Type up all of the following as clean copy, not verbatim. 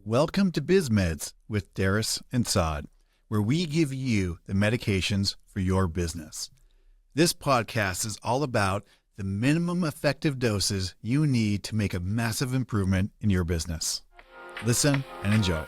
Welcome to Biz Meds with Darris and Saad, where we give you the medications for your business. This podcast is all about the minimum effective doses you need to make a massive improvement in your business. Listen and enjoy.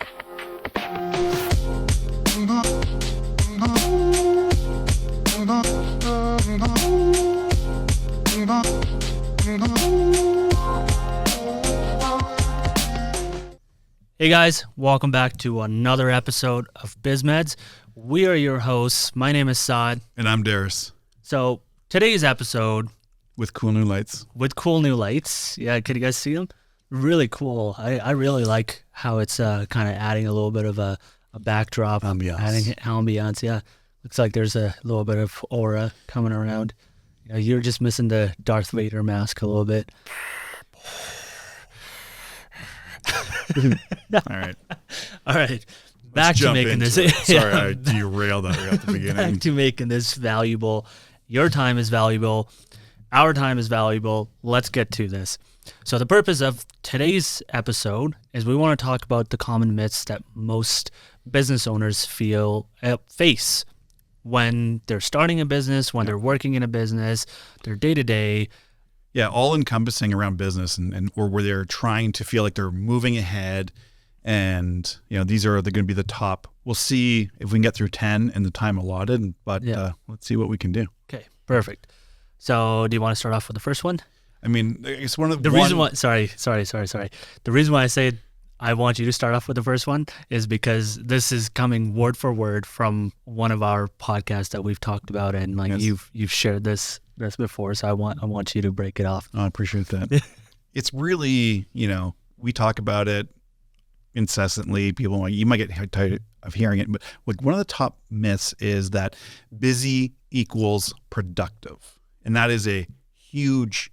Hey guys, welcome back to another episode of Biz Meds. We are your hosts. My name is Saad. And I'm Darris. So today's episode With cool new lights. Yeah, can you guys see them? Really cool. I really like how it's kind of adding a little bit of a backdrop. Adding ambiance, yeah. Looks like there's a little bit of aura coming around. You know, you're just missing the Darth Vader mask a little bit. All right. Back to making this. Sorry, I derailed that right at the beginning. Back to making this valuable. Your time is valuable. Our time is valuable. Let's get to this. So the purpose of today's episode is we want to talk about the common myths that most business owners face when they're starting a business, when they're working in a business, their day-to-day. Yeah, all encompassing around business and or where they're trying to feel like they're moving ahead. And, you know, these are going to be the top. We'll see if we can get through 10 in the time allotted, but let's see what we can do. Okay, perfect. So do you want to start off with the first one? I mean, it's one of the reason why, sorry. The reason why I say I want you to start off with the first one is because this is coming word for word from one of our podcasts that we've talked about. And like you've shared this before, so I want you to break it off. I appreciate that. It's really, you know, we talk about it incessantly. People, you might get tired of hearing it, but like one of the top myths is that busy equals productive. And that is a huge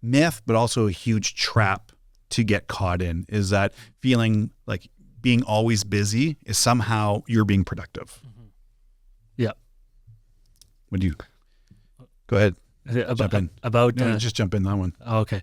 myth, but also a huge trap to get caught in, is that feeling like being always busy is somehow you're being productive. Mm-hmm. Yeah. Would you? Go ahead. Jump in. Just jump in that one. Okay.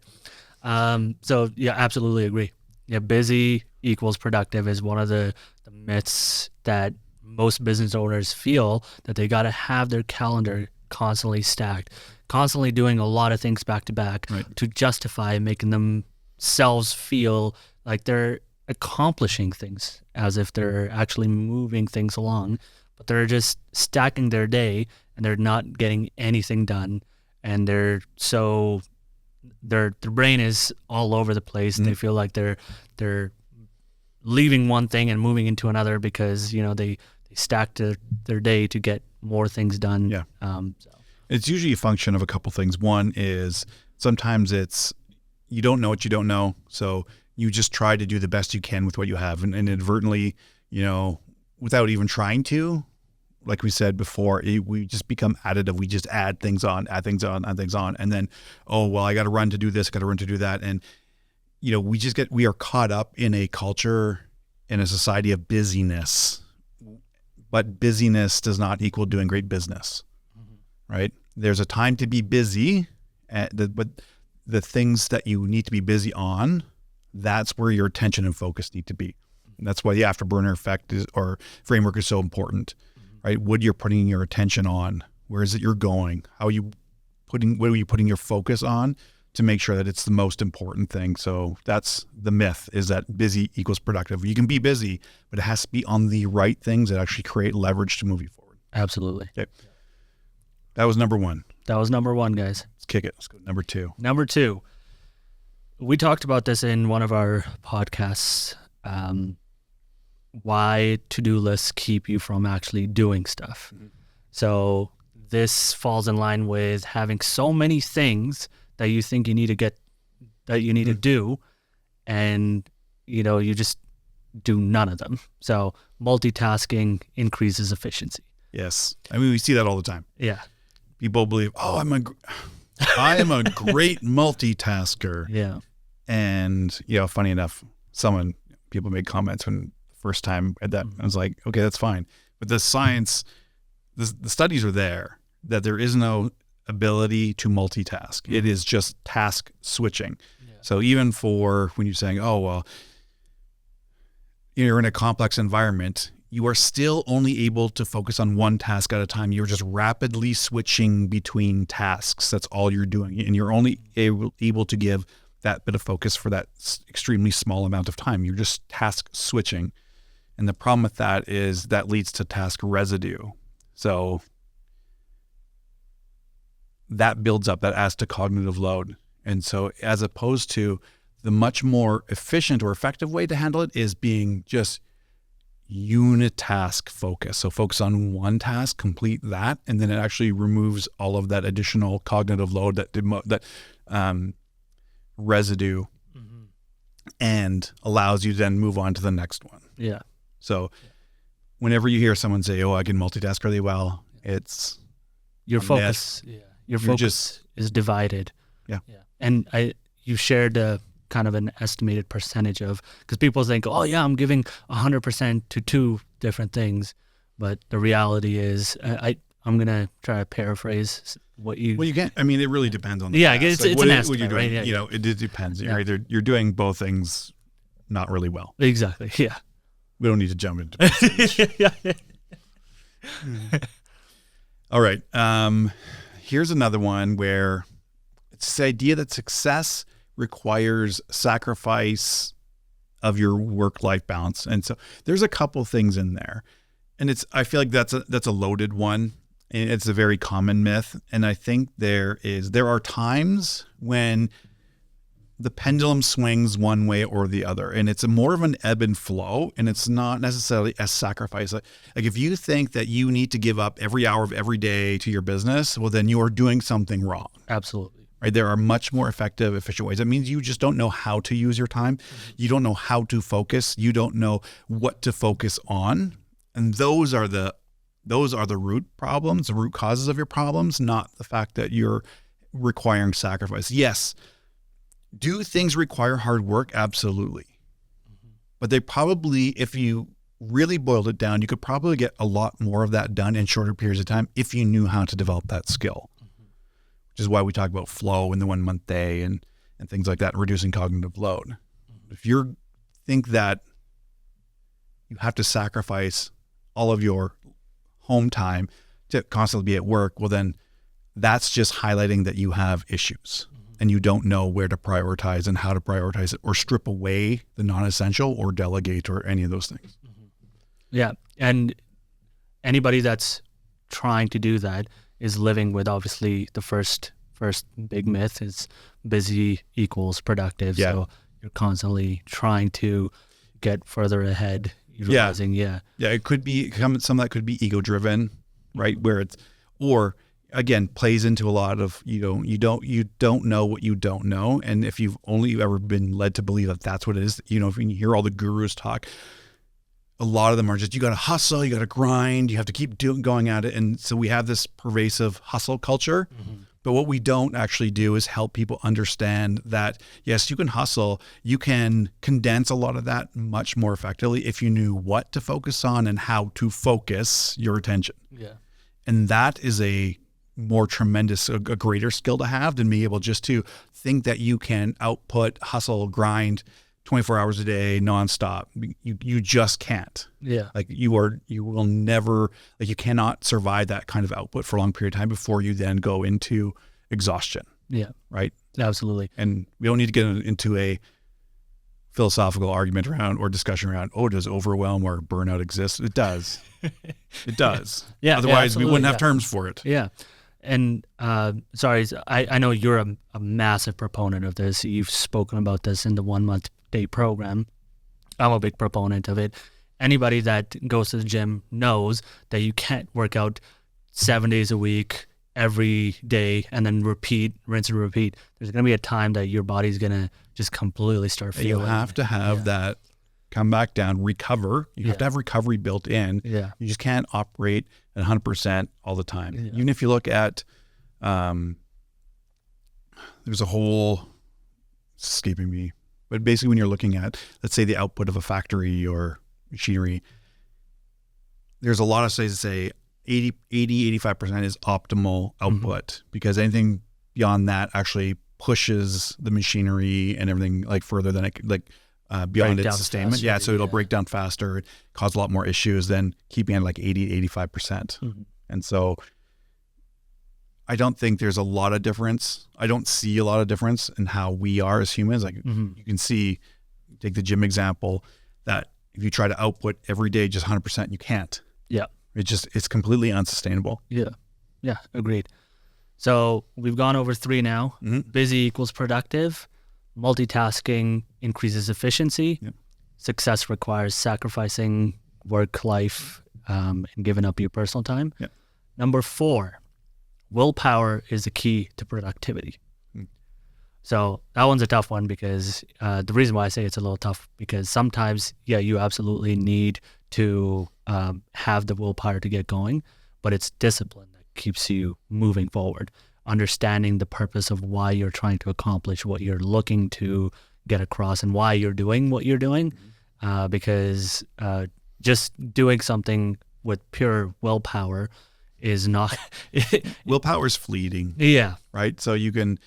So yeah, absolutely agree. Yeah, busy equals productive is one of the myths that most business owners feel, that they got to have their calendar constantly stacked, constantly doing a lot of things back to back to justify making themselves feel like they're accomplishing things, as if they're actually moving things along, but they're just stacking their day and they're not getting anything done, and their brain is all over the place. Mm-hmm. They feel like they're leaving one thing and moving into another because, you know, they stacked their day to get more things done. Yeah. It's usually a function of a couple things. One is sometimes it's you don't know what you don't know, so you just try to do the best you can with what you have, and inadvertently, you know, without even trying to, like we said before, we just become additive. We just add things on, and then, oh, well, I got to run to do this, got to run to do that. And, you know, we are caught up in a culture, in a society of busyness, but busyness does not equal doing great business, right? There's a time to be busy, but the things that you need to be busy on, that's where your attention and focus need to be. And that's why the afterburner effect or framework is so important. Right? What you're putting your attention on, where is it you're going? What are you putting your focus on to make sure that it's the most important thing? So that's the myth, is that busy equals productive. You can be busy, but it has to be on the right things that actually create leverage to move you forward. Absolutely. Okay. That was number one. That was number one, guys. Let's kick it. Let's go to number two. Number two. We talked about this in one of our podcasts. Why to-do lists keep you from actually doing stuff. Mm-hmm. So this falls in line with having so many things that you think you need to do, and, you know, you just do none of them. So multitasking increases efficiency. Yes. I mean, we see that all the time. Yeah. People believe, I am a great multitasker. Yeah. And, you know, funny enough, people made comments when first time at that, I was like, okay, that's fine. But the science, the studies are there that there is no ability to multitask. It is just task switching. Yeah. So even for when you're saying, oh, well, you're in a complex environment, you are still only able to focus on one task at a time. You're just rapidly switching between tasks. That's all you're doing. And you're only able to give that bit of focus for that extremely small amount of time. You're just task switching. And the problem with that is that leads to task residue. So that builds up, that adds to cognitive load. And so as opposed to the much more efficient or effective way to handle it is being just unitask focus. So focus on one task, complete that, and then it actually removes all of that additional cognitive load, that residue, and allows you to then move on to the next one. Yeah. So whenever you hear someone say, "Oh, I can multitask really well," it's your focus. Yeah. Your focus is divided. Yeah. And you shared kind of an estimated percentage of, because people think, oh yeah, I'm giving 100% to two different things, but the reality is, I'm gonna try to paraphrase what you. Well, you can't. I mean, it really depends on. Yeah, it's an estimate, what you're doing. Right? Yeah, you know, it depends. Yeah. Right? You're doing both things not really well. Exactly. Yeah. We don't need to jump into percentage. All right. Here's another one where it's the idea that success requires sacrifice of your work-life balance. And so there's a couple things in there. And I feel like that's a loaded one. And it's a very common myth. And I think there are times when the pendulum swings one way or the other, and it's more of an ebb and flow, and it's not necessarily a sacrifice. Like if you think that you need to give up every hour of every day to your business, well, then you are doing something wrong. Absolutely. Right? There are much more effective, efficient ways. It means you just don't know how to use your time. You don't know how to focus. You don't know what to focus on. And those are the root problems, the root causes of your problems, not the fact that you're requiring sacrifice. Yes. Do things require hard work? Absolutely. But they probably, if you really boiled it down, you could probably get a lot more of that done in shorter periods of time if you knew how to develop that skill, which is why we talk about flow in the 1 month day and things like that, and reducing cognitive load. If you think that you have to sacrifice all of your home time to constantly be at work, well, then that's just highlighting that you have issues. And you don't know where to prioritize and how to prioritize it, or strip away the non-essential, or delegate, or any of those things. Yeah. And anybody that's trying to do that is living with, obviously, the first big myth is busy equals productive. Yeah. So you're constantly trying to get further ahead, utilizing, Yeah, it could be some of that could be ego driven, right? Where it's, or again, plays into a lot of you don't know what you don't know. And if you've only ever been led to believe that that's what it is, if you hear all the gurus talk, a lot of them are just, you got to hustle, you got to grind, you have to keep going at it. And so we have this pervasive hustle culture. But what we don't actually do is help people understand that, yes, you can hustle, you can condense a lot of that much more effectively if you knew what to focus on and how to focus your attention. Yeah. And that is a more tremendous, a greater skill to have than being able just to think that you can output, hustle, grind 24 hours a day, nonstop. You just can't. Yeah. Like you will never, like you cannot survive that kind of output for a long period of time before you then go into exhaustion. Yeah. Right. Absolutely. And we don't need to get into a philosophical argument around or discussion around, does overwhelm or burnout exist? It does. It does. Yeah. Otherwise we wouldn't have yeah. terms for it. Yeah. And sorry, I know you're a massive proponent of this. You've spoken about this in the 1 month day program. I'm a big proponent of it. Anybody that goes to the gym knows that you can't work out 7 days a week, every day, and then rinse and repeat. There's going to be a time that your body's going to just completely start feeling. You have to have that come back down, recover. You have to have recovery built in. Yeah. You just can't operate at 100% all the time. Yeah. Even if you look at, there's a whole, it's escaping me, but basically when you're looking at, let's say the output of a factory or machinery, there's a lot of studies that say 85% is optimal output, because anything beyond that actually pushes the machinery and everything like further than it could, like beyond Break its down sustainment. faster, Yeah, so it'll yeah. break down faster, cause a lot more issues than keeping it like 80, 85%. Mm-hmm. And so I don't think there's a lot of difference. I don't see a lot of difference in how we are as humans. Like Mm-hmm. you can see, take the gym example, that if you try to output every day just 100%, you can't. Yeah. It's completely unsustainable. Yeah. Yeah. Agreed. So we've gone over 3 now. Mm-hmm. Busy equals productive. Multitasking increases efficiency. Yep. Success requires sacrificing work life and giving up your personal time. Yep. Number 4, willpower is the key to productivity. So that one's a tough one because the reason why I say it's a little tough because sometimes, yeah, you absolutely need to have the willpower to get going, but it's discipline that keeps you moving forward, understanding the purpose of why you're trying to accomplish what you're looking to get across and why you're doing what you're doing. Because just doing something with pure willpower is not... Willpower is fleeting. Yeah. Right? So you can...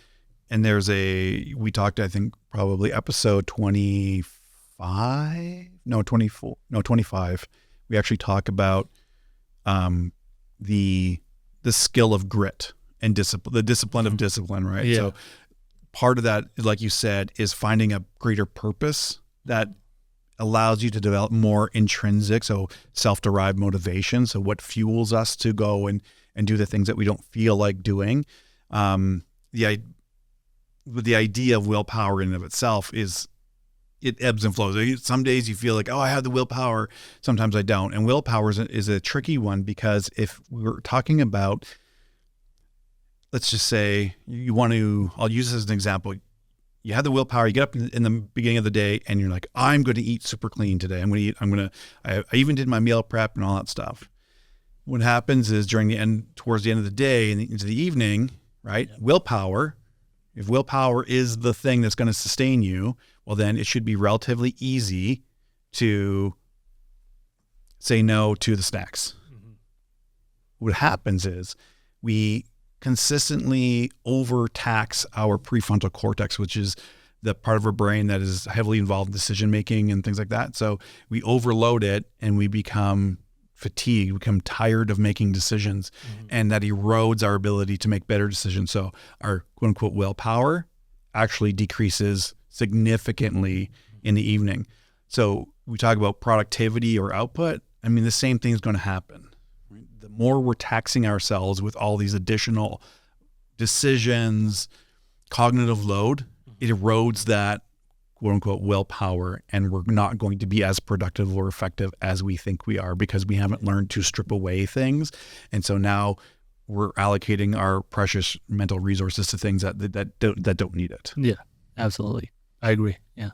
And we talked, I think, probably episode 25, 25. We actually talk about the skill of grit and discipline, the discipline of discipline, right? Yeah. So part of that, like you said, is finding a greater purpose that allows you to develop more intrinsic, so self-derived motivation. So what fuels us to go and do the things that we don't feel like doing. The idea of willpower in and of itself is it ebbs and flows. Some days you feel like, oh, I have the willpower. Sometimes I don't. And willpower is a tricky one because if we're talking about, let's just say you want to, I'll use this as an example. You have the willpower, you get up in the beginning of the day and you're like, I'm going to eat super clean today. I even did my meal prep and all that stuff. What happens is towards the end of the day and into the evening, right? Yeah. If willpower is the thing that's going to sustain you, well, then it should be relatively easy to say no to the snacks. Mm-hmm. What happens is we consistently overtax our prefrontal cortex, which is the part of our brain that is heavily involved in decision-making and things like that. So we overload it and we become fatigued, we become tired of making decisions, and that erodes our ability to make better decisions. So our quote unquote willpower actually decreases significantly in the evening. So we talk about productivity or output. I mean, the same thing is going to happen. Right? The more we're taxing ourselves with all these additional decisions, cognitive load, it erodes that quote unquote willpower, and we're not going to be as productive or effective as we think we are because we haven't learned to strip away things. And so now we're allocating our precious mental resources to things that don't need it. Yeah, absolutely. I agree. Yeah.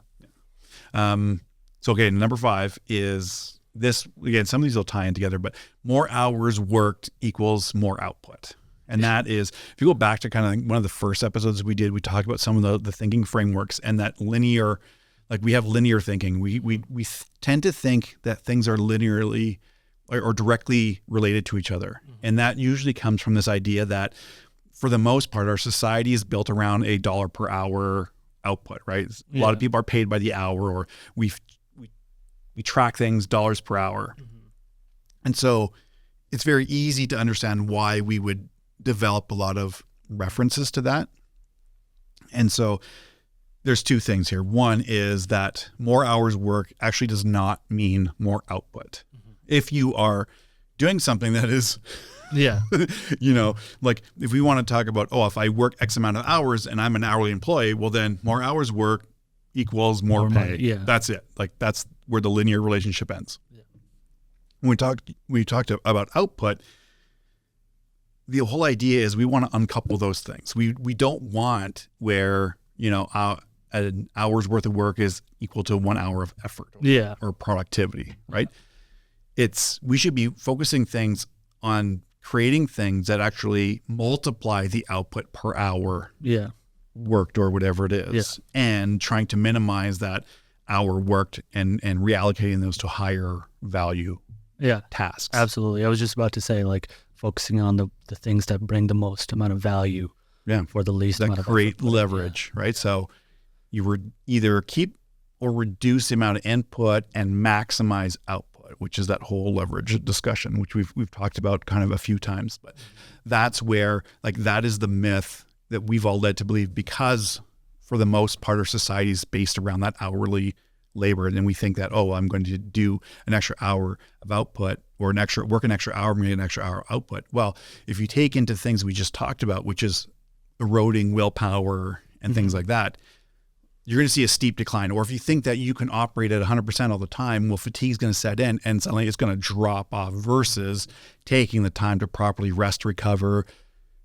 So okay, number 5 is this, again, some of these will tie in together, but more hours worked equals more output. And that is, if you go back to kind of one of the first episodes we did, we talked about some of the thinking frameworks and that linear, like we have linear thinking. We tend to think that things are linearly or directly related to each other. Mm-hmm. And that usually comes from this idea that for the most part, our society is built around a $1 per hour output, right? A lot of people are paid by the hour, or we track things dollars per hour. Mm-hmm. And so it's very easy to understand why we would develop a lot of references to that. And so there's 2 things here. One is that more hours work actually does not mean more output. Mm-hmm. If you are doing something that is, like if we want to talk about, if I work X amount of hours and I'm an hourly employee, well then more hours work equals more pay. Money, yeah. That's it. Like that's where the linear relationship ends. Yeah. When we talked about output, the whole idea is we want to uncouple those things. We don't want where, an hour's worth of work is equal to 1 hour of effort or productivity, right? We should be focusing things on creating things that actually multiply the output per hour worked or whatever it is, and trying to minimize that hour worked and reallocating those to higher value tasks. Absolutely. I was just about to say, like, focusing on the things that bring the most amount of value for the least amount of create leverage, right? So you would either keep or reduce the amount of input and maximize output, which is that whole leverage discussion, which we've talked about kind of a few times. But that's where, like, that is the myth that we've all led to believe, because for the most part our society is based around that hourly labor. And then we think that, oh, I'm going to do an extra hour of output, or work an extra hour, maybe an extra hour output. Well, if you take into things we just talked about, which is eroding willpower and things like that, you're going to see a steep decline. Or if you think that you can operate at 100% all the time, well, fatigue is going to set in and suddenly it's going to drop off, versus taking the time to properly rest, recover,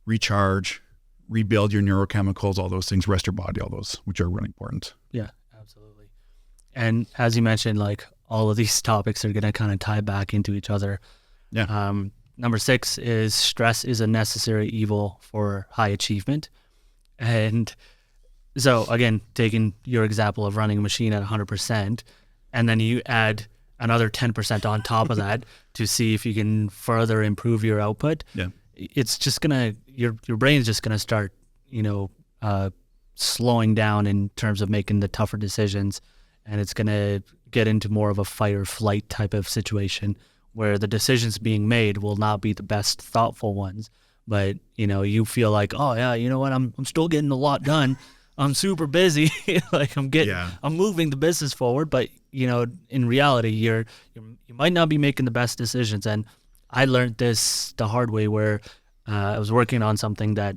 recharge, rebuild your neurochemicals, all those things, rest your body, all those, which are really important. Yeah, absolutely. And as you mentioned, like, all of these topics are going to kind of tie back into each other. Yeah. Number 6 is stress is a necessary evil for high achievement. And so again, taking your example of running a machine at 100%, and then you add another 10% on top of that to see if you can further improve your output. Yeah. It's just gonna, your brain's just gonna start, slowing down in terms of making the tougher decisions, and it's gonna get into more of a fight or flight type of situation where the decisions being made will not be the best thoughtful ones. But you feel like, oh yeah, you know what, I'm still getting a lot done. I'm super busy. Like, I'm moving the business forward, but in reality, you might not be making the best decisions. And I learned this the hard way, where I was working on something that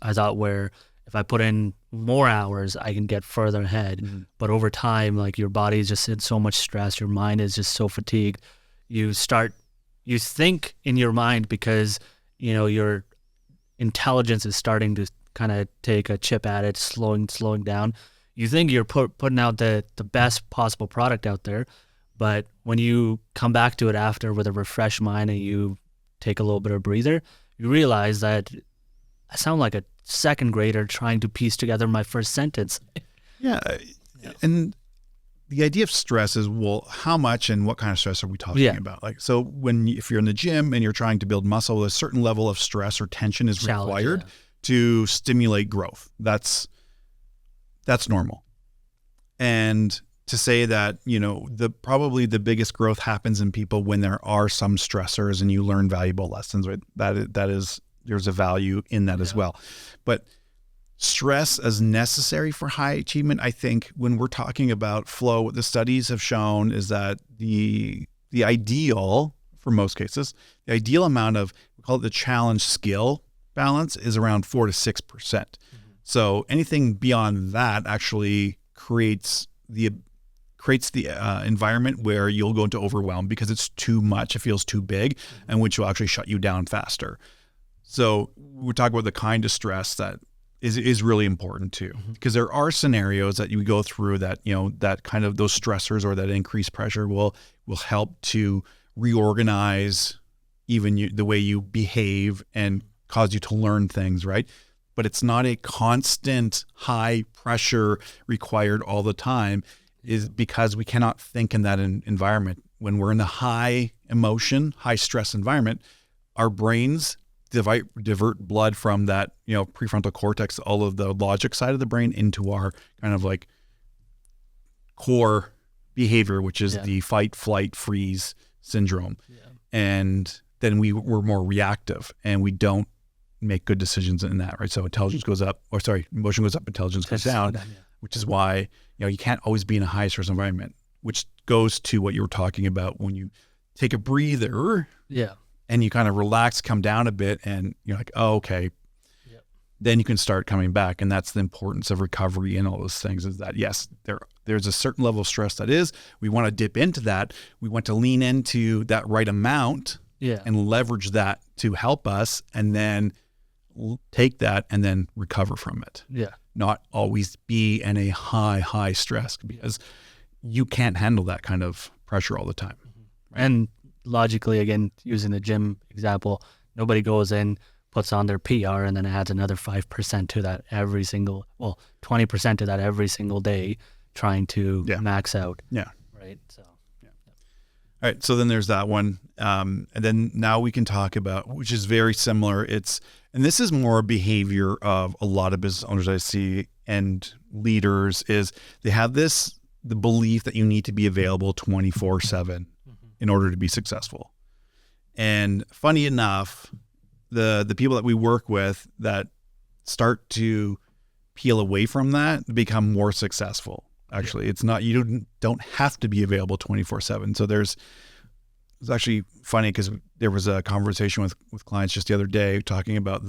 I thought, where if I put in more hours, I can get further ahead. Mm-hmm. But over time, like, your body is just in so much stress, your mind is just so fatigued. You think in your mind, because your intelligence is starting to kind of take a chip at it, slowing down. You think you're putting out the best possible product out there, but when you come back to it after with a refreshed mind and you take a little bit of a breather, you realize that I sound like a second grader trying to piece together my first sentence. Yeah. And the idea of stress is, well, how much and what kind of stress are we talking about? Like, so if you're in the gym and you're trying to build muscle, a certain level of stress or tension is required to stimulate growth. That's normal. And to say that, probably the biggest growth happens in people when there are some stressors and you learn valuable lessons, right? There's a value in that as well. But stress as necessary for high achievement, I think when we're talking about flow, what the studies have shown is that the ideal, for most cases, the ideal amount of, we call it the challenge skill balance, is around 4 to 6%. Mm-hmm. So anything beyond that actually creates the environment where you'll go into overwhelm because it's too much, it feels too big, and which will actually shut you down faster. So we talk about the kind of stress that is really important too, because there are scenarios that you go through that, that kind of those stressors or that increased pressure will help to reorganize even the way you behave and cause you to learn things, right? But it's not a constant high pressure required all the time, is because we cannot think in that environment. When we're in the high emotion, high stress environment, our brains divert blood from that, prefrontal cortex, all of the logic side of the brain, into our kind of like core behavior, which is the fight, flight, freeze syndrome. Yeah. And then we're more reactive and we don't make good decisions in that, right? So emotion goes up, intelligence goes down, which is why, you can't always be in a high stress environment, which goes to what you were talking about when you take a breather. Yeah. And you kind of relax, come down a bit, and you're like, oh, okay. Yep. Then you can start coming back. And that's the importance of recovery and all those things, is that, yes, there's a certain level of stress we want to dip into that. We want to lean into that right amount and leverage that to help us, and then take that and then recover from it. Yeah. Not always be in a high stress, because you can't handle that kind of pressure all the time. Right? And logically, again, using the gym example, nobody goes in, puts on their PR, and then adds another 5% to that 20% to that every single day, trying to max out. Yeah. Right. So. Yeah. All right. So then there's that one. And then now we can talk about, which is very similar. And this is more a behavior of a lot of business owners I see and leaders, is they have this the belief that you need to be available 24/7 in order to be successful. And funny enough, the people that we work with that start to peel away from that become more successful. Actually, it's not, you don't have to be available 24/7. So it's actually funny because there was a conversation with clients just the other day talking about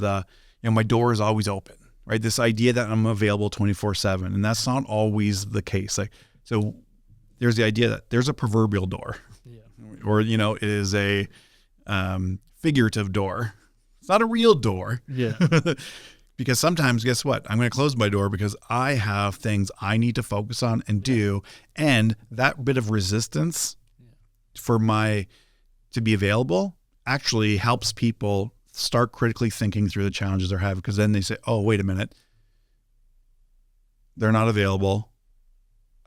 my door is always open, right? This idea that I'm available 24/7, and that's not always the case. Like, so there's the idea that there's a proverbial door, or, it is a figurative door. It's not a real door. Yeah. Because sometimes, guess what? I'm going to close my door because I have things I need to focus on and do. And that bit of resistance to be available actually helps people start critically thinking through the challenges they're having. Because then they say, oh, wait a minute. They're not available.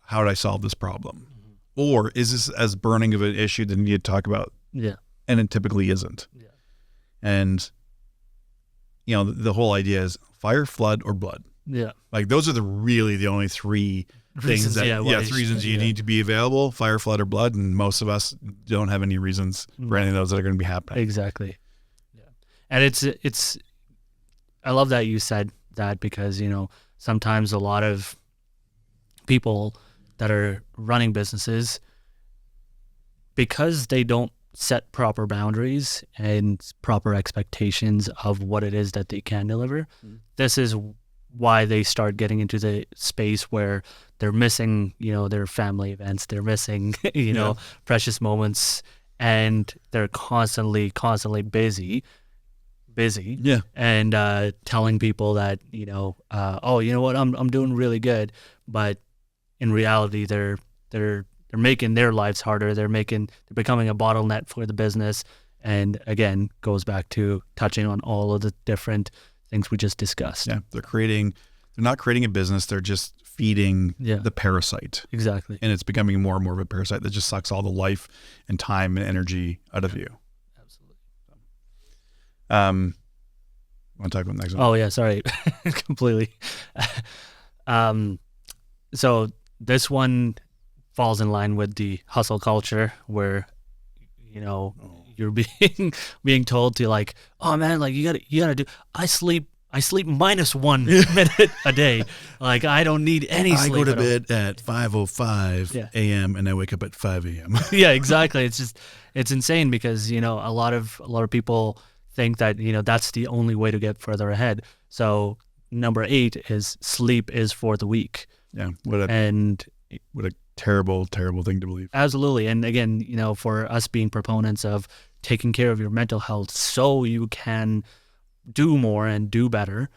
How do I solve this problem? Or is this as burning of an issue that you need to talk about? Yeah. And it typically isn't. Yeah. And the whole idea is fire, flood, or blood. Yeah. Like those are the only three things three reasons you need to be available: fire, flood, or blood. And most of us don't have any reasons for any of those that are going to be happening. Exactly. Yeah. And it's, I love that you said that because, sometimes a lot of people that are running businesses, because they don't set proper boundaries and proper expectations of what it is that they can deliver. This is why they start getting into the space where they're missing, their family events, they're missing, precious moments, and they're constantly busy. Yeah. And telling people that, oh, you know what, I'm doing really good. But in reality, they're making their lives harder. They're becoming a bottleneck for the business. And again, goes back to touching on all of the different things we just discussed. Yeah. They're not creating a business. They're just feeding the parasite. Exactly. And it's becoming more and more of a parasite that just sucks all the life and time and energy out of you. Absolutely. Want to talk about the next one? Oh yeah. Sorry. Completely. So this one falls in line with the hustle culture where, you're being told to like, oh man, like you gotta do, I sleep -1 minute a day. Like I don't need any sleep. I go to bed at 5:05 a.m. and I wake up at 5 a.m. Yeah, exactly. It's insane because, a lot of people think that, that's the only way to get further ahead. So number 8 is sleep is for the weak. Yeah. What a terrible, terrible thing to believe. Absolutely. And again, for us being proponents of taking care of your mental health so you can do more and do better,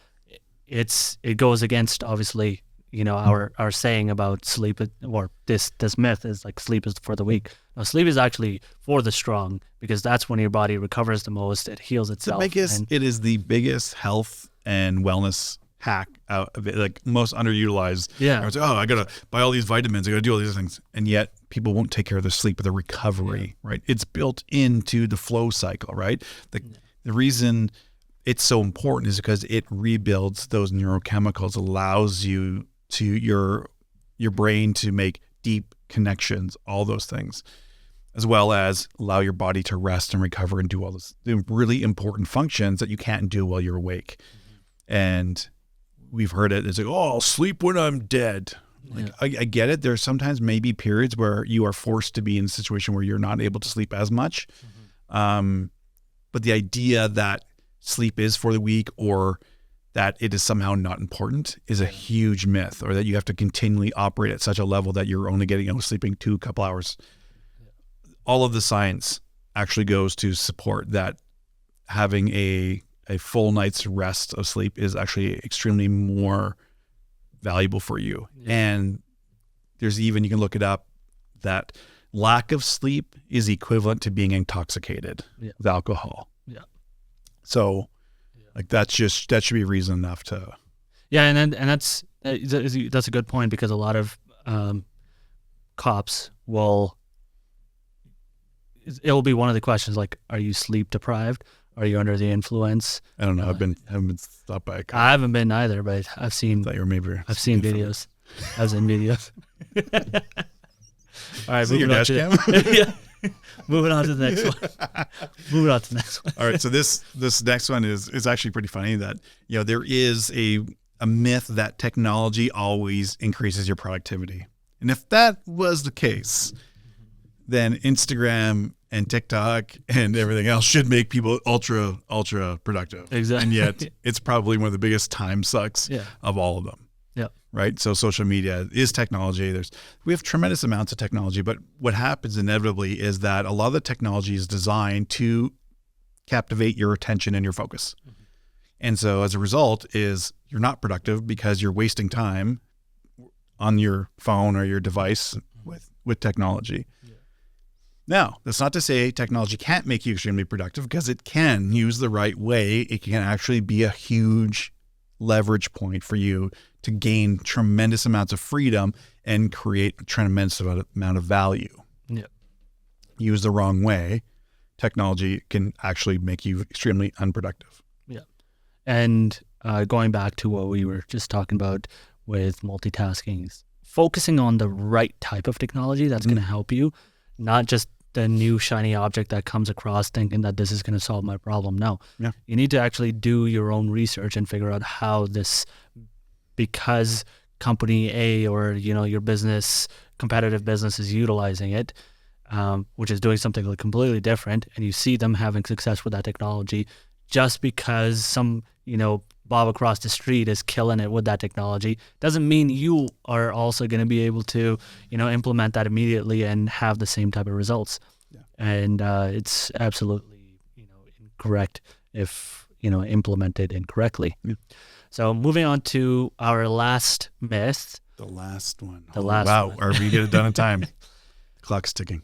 it goes against, obviously, our saying about sleep, or this myth is like sleep is for the weak. No, sleep is actually for the strong because that's when your body recovers the most. It heals itself. It is the biggest health and wellness hack out of it, like most underutilized. Yeah. I was like, oh, I gotta buy all these vitamins, I gotta do all these things, and yet people won't take care of their sleep or their recovery. Right? It's built into the flow cycle. Right? The reason it's so important is because it rebuilds those neurochemicals, allows you to your brain to make deep connections, all those things, as well as allow your body to rest and recover and do all those really important functions that you can't do while you're awake. And we've heard it. It's like, oh, I'll sleep when I'm dead. Like, I get it. There's sometimes maybe periods where you are forced to be in a situation where you're not able to sleep as much. But the idea that sleep is for the weak, or that it is somehow not important, is a huge myth, or that you have to continually operate at such a level that you're only getting sleeping a couple hours. All of the science actually goes to support that having a full night's rest of sleep is actually extremely more valuable for you. And there's even, you can look it up, that lack of sleep is equivalent to being intoxicated with alcohol. Yeah. So like that should be reason enough to. Yeah. And that's a good point, because a lot of cops it'll be one of the questions, like, are you sleep deprived? Are you under the influence? I don't know. I haven't been stopped by a cop. I haven't been either, but I've seen. I thought you were maybe. I've seen videos. as in videos. All right, Is it your dash cam? yeah. Moving on to the next one. All right, so this next one is actually pretty funny. That there is a myth that technology always increases your productivity, and if that was the case, then Instagram and TikTok and everything else should make people ultra productive. Exactly. And yet it's probably one of the biggest time sucks of all of them. Yeah. Right. So social media is technology. We have tremendous amounts of technology, but what happens inevitably is that a lot of the technology is designed to captivate your attention and your focus. Mm-hmm. And so as a result is you're not productive because you're wasting time on your phone or your device with technology. Yeah. Now, that's not to say technology can't make you extremely productive, because it can. Use the right way. It can actually be a huge leverage point for you to gain tremendous amounts of freedom and create a tremendous amount of value. Yeah. Use the wrong way, technology can actually make you extremely unproductive. Yeah. And going back to what we were just talking about with multitasking, focusing on the right type of technology that's going to help you, not just the new shiny object that comes across thinking that this is going to solve my problem. No, you need to actually do your own research and figure out how this, because company A or your competitive business is utilizing it, which is doing something completely different, and you see them having success with that technology, just because some Bob across the street is killing it with that technology, doesn't mean you are also going to be able to, implement that immediately and have the same type of results. Yeah. And it's absolutely, incorrect if, implemented incorrectly. Yeah. So moving on to our last myth. The last one. Wow. Are we get it done in time? Clock's ticking.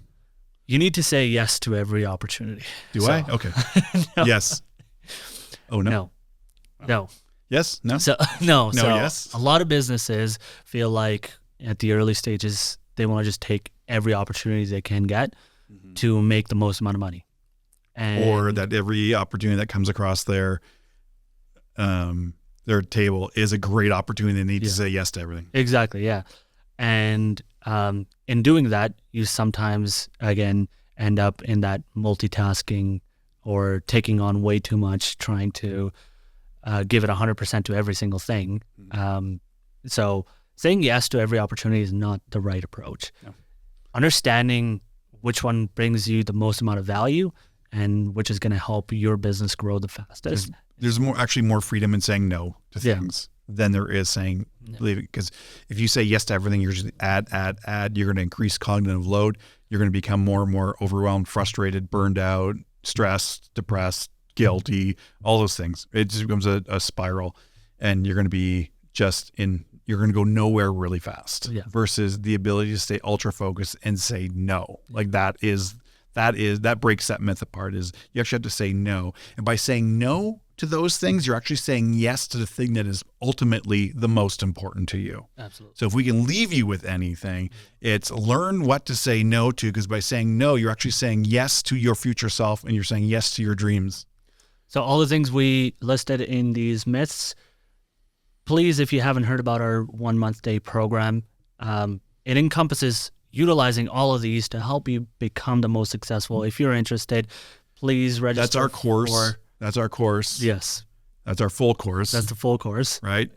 You need to say yes to every opportunity. Do I? Okay. No. Yes. Oh, no. No. No. Yes? No? So no. So yes? a lot of businesses feel like at the early stages, they want to just take every opportunity they can get to make the most amount of money. Or that every opportunity that comes across their table is a great opportunity. They need to say yes to everything. Exactly. Yeah. And in doing that, you sometimes, again, end up in that multitasking or taking on way too much, trying to give it 100% to every single thing. So saying yes to every opportunity is not the right approach. No. Understanding which one brings you the most amount of value and which is going to help your business grow the fastest. There's more freedom in saying no to things than there is saying leave it. Because if you say yes to everything, you're just add, you're going to increase cognitive load. You're going to become more and more overwhelmed, frustrated, burned out, stressed, depressed, guilty, all those things. It just becomes a spiral, and you're going to be you're going to go nowhere really fast. Yeah. Versus the ability to stay ultra focused and say no. Like that breaks that myth apart. Is you actually have to say no, and by saying no to those things, you're actually saying yes to the thing that is ultimately the most important to you. Absolutely. So if we can leave you with anything, it's learn what to say no to, because by saying no, you're actually saying yes to your future self, and you're saying yes to your dreams. So all the things we listed in these myths, please, if you haven't heard about our 1 month day program, it encompasses utilizing all of these to help you become the most successful. If you're interested, please register. That's our course. That's our course. Yes. That's our full course. That's the full course. Right?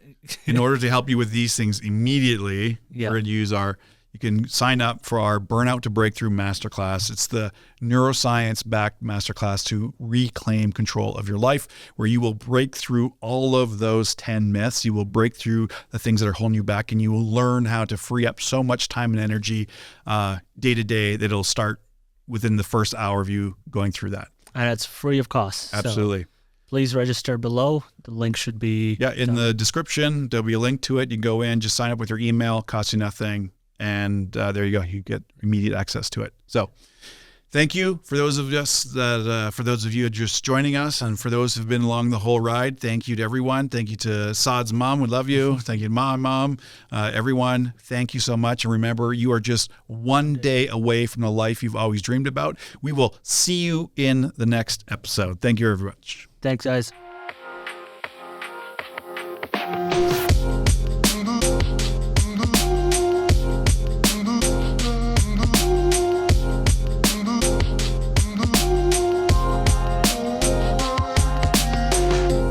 In order to help you with these things immediately, we're going to use you can sign up for our Burnout to Breakthrough Masterclass. It's the neuroscience-backed masterclass to reclaim control of your life, where you will break through all of those 10 myths. You will break through the things that are holding you back, and you will learn how to free up so much time and energy day to day that it'll start within the first hour of you going through that. And it's free of cost. Absolutely. So please register below. The link should be in the description. There'll be a link to it. You can go in, just sign up with your email, costs you nothing. And there you go. You get immediate access to it. So thank you for those of you just joining us, and for those who've been along the whole ride. Thank you to everyone. Thank you to Saad's mom. We love you. Thank you to mom. Everyone, thank you so much. And remember, you are just one day away from the life you've always dreamed about. We will see you in the next episode. Thank you very much. Thanks, guys.